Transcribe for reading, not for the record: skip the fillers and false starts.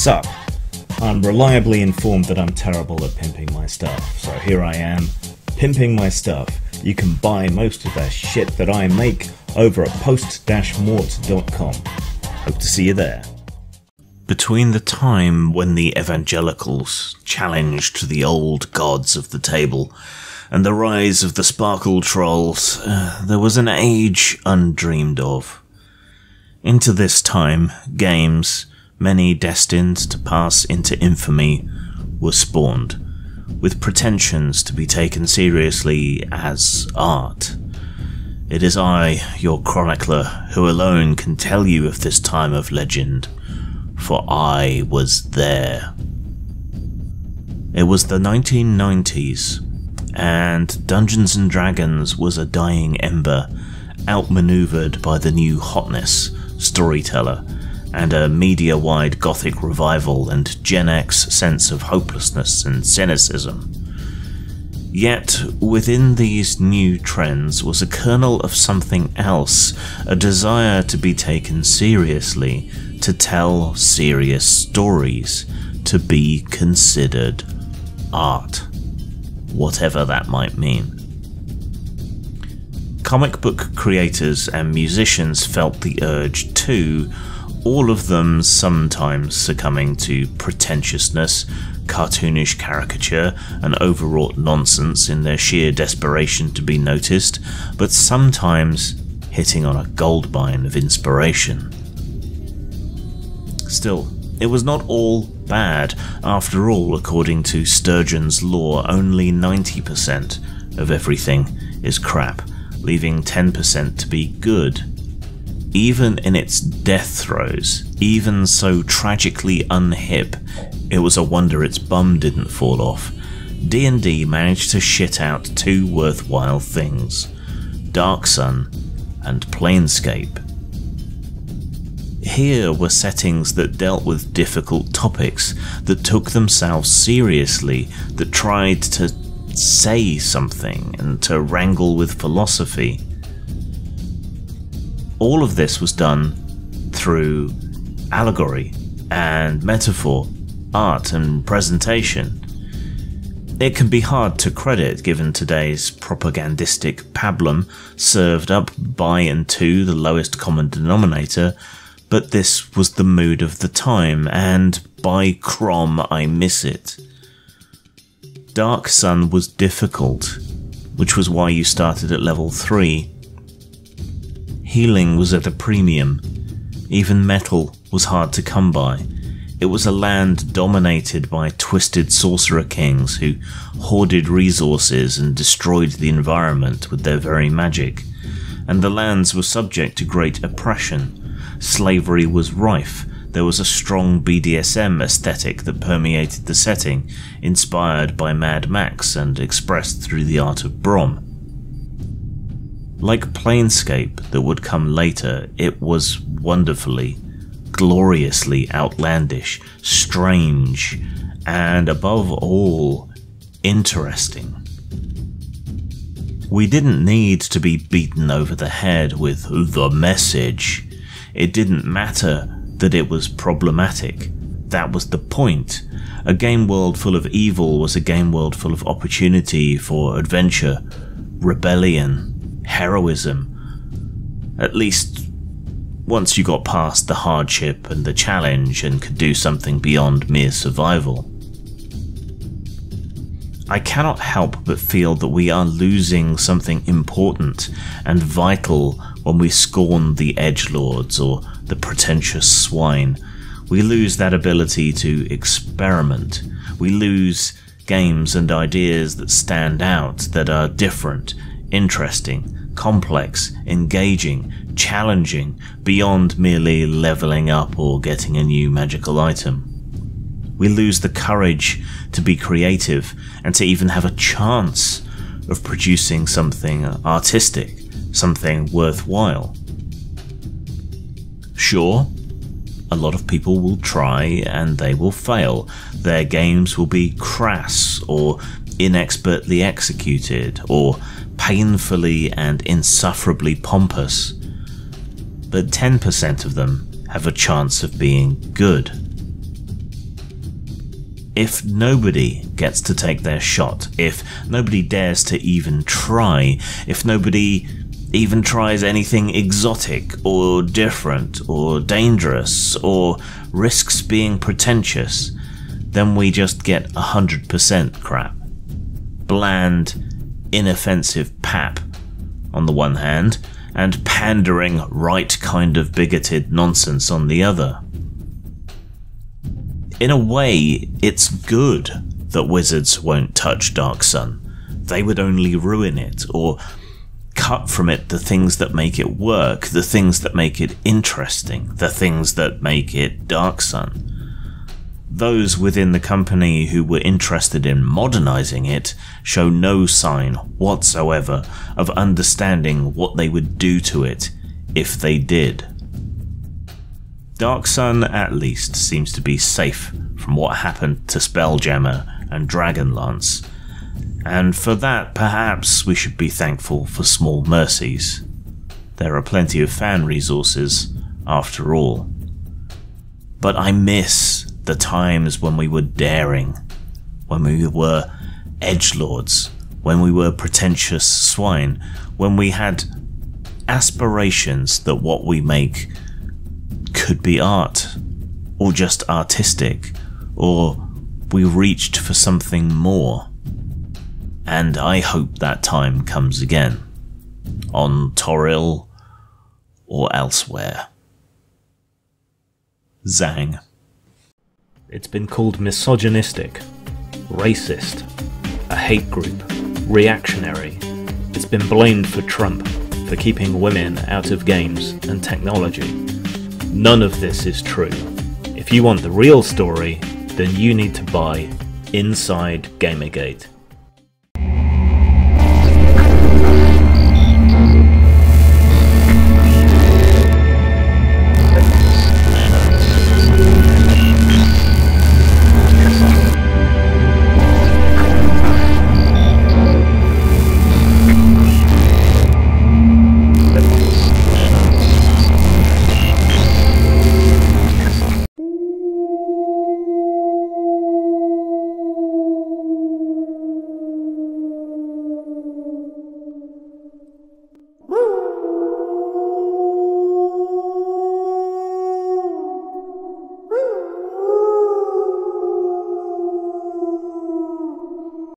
sup? I'm reliably informed that I'm terrible at pimping my stuff, so here I am, pimping my stuff. You can buy most of that shit that I make over at post-mort.com. Hope to see you there. Between the time when the evangelicals challenged the old gods of the table and the rise of the sparkle trolls, there was an age undreamed of. Into this time, games, many destined to pass into infamy, were spawned, with pretensions to be taken seriously as art. It is I, your chronicler, who alone can tell you of this time of legend, for I was there. It was the 1990s, and Dungeons & Dragons was a dying ember, outmaneuvered by the new hotness, storyteller, and a media-wide gothic revival and Gen X sense of hopelessness and cynicism. Yet, within these new trends was a kernel of something else, a desire to be taken seriously, to tell serious stories, to be considered art, whatever that might mean. Comic book creators and musicians felt the urge too, all of them sometimes succumbing to pretentiousness, cartoonish caricature, and overwrought nonsense in their sheer desperation to be noticed, but sometimes hitting on a goldmine of inspiration. Still, it was not all bad. After all, according to Sturgeon's law, only 90% of everything is crap, leaving 10% to be good. Even in its death throes, even so tragically unhip, it was a wonder its bum didn't fall off. D&D managed to shit out two worthwhile things: Dark Sun and Planescape. Here were settings that dealt with difficult topics, that took themselves seriously, that tried to say something and to wrangle with philosophy. All of this was done through allegory and metaphor, art and presentation. It can be hard to credit given today's propagandistic pablum served up by and to the lowest common denominator, but this was the mood of the time, and by Crom I miss it. Dark Sun was difficult, which was why you started at level 3. Healing was at a premium. Even metal was hard to come by. It was a land dominated by twisted sorcerer kings who hoarded resources and destroyed the environment with their very magic, and the lands were subject to great oppression. Slavery was rife. There was a strong BDSM aesthetic that permeated the setting, inspired by Mad Max and expressed through the art of Brom. Like Planescape that would come later, it was wonderfully, gloriously outlandish, strange, and above all, interesting. We didn't need to be beaten over the head with the message. It didn't matter that it was problematic. That was the point. A game world full of evil was a game world full of opportunity for adventure, rebellion, heroism. At least once you got past the hardship and the challenge and could do something beyond mere survival. I cannot help but feel that we are losing something important and vital when we scorn the edgelords or the pretentious swine. We lose that ability to experiment. We lose games and ideas that stand out, that are different, interesting, complex, engaging, challenging, beyond merely leveling up or getting a new magical item. We lose the courage to be creative and to even have a chance of producing something artistic, something worthwhile. Sure, a lot of people will try and they will fail. Their games will be crass or inexpertly executed or painfully and insufferably pompous. But 10% of them have a chance of being good. if nobody gets to take their shot, if nobody dares to even try, if nobody even tries anything exotic or different or dangerous or risks being pretentious, then we just get 100% crap. Bland, inoffensive pap on the one hand, and pandering, right kind of bigoted nonsense on the other. In a way, it's good that Wizards won't touch Dark Sun. They would only ruin it, or cut from it the things that make it work, the things that make it interesting, the things that make it Dark Sun. Those within the company who were interested in modernizing it show no sign whatsoever of understanding what they would do to it if they did. Dark Sun at least seems to be safe from what happened to Spelljammer and Dragonlance, and for that perhaps we should be thankful for small mercies. There are plenty of fan resources after all. But I miss the times when we were daring, when we were edgelords, when we were pretentious swine, when we had aspirations that what we make could be art, or just artistic, or we reached for something more. And I hope that time comes again, on Toril or elsewhere. Zang. It's been called misogynistic, racist, a hate group, reactionary. It's been blamed for Trump, for keeping women out of games and technology. None of this is true. If you want the real story, then you need to buy Inside Gamergate.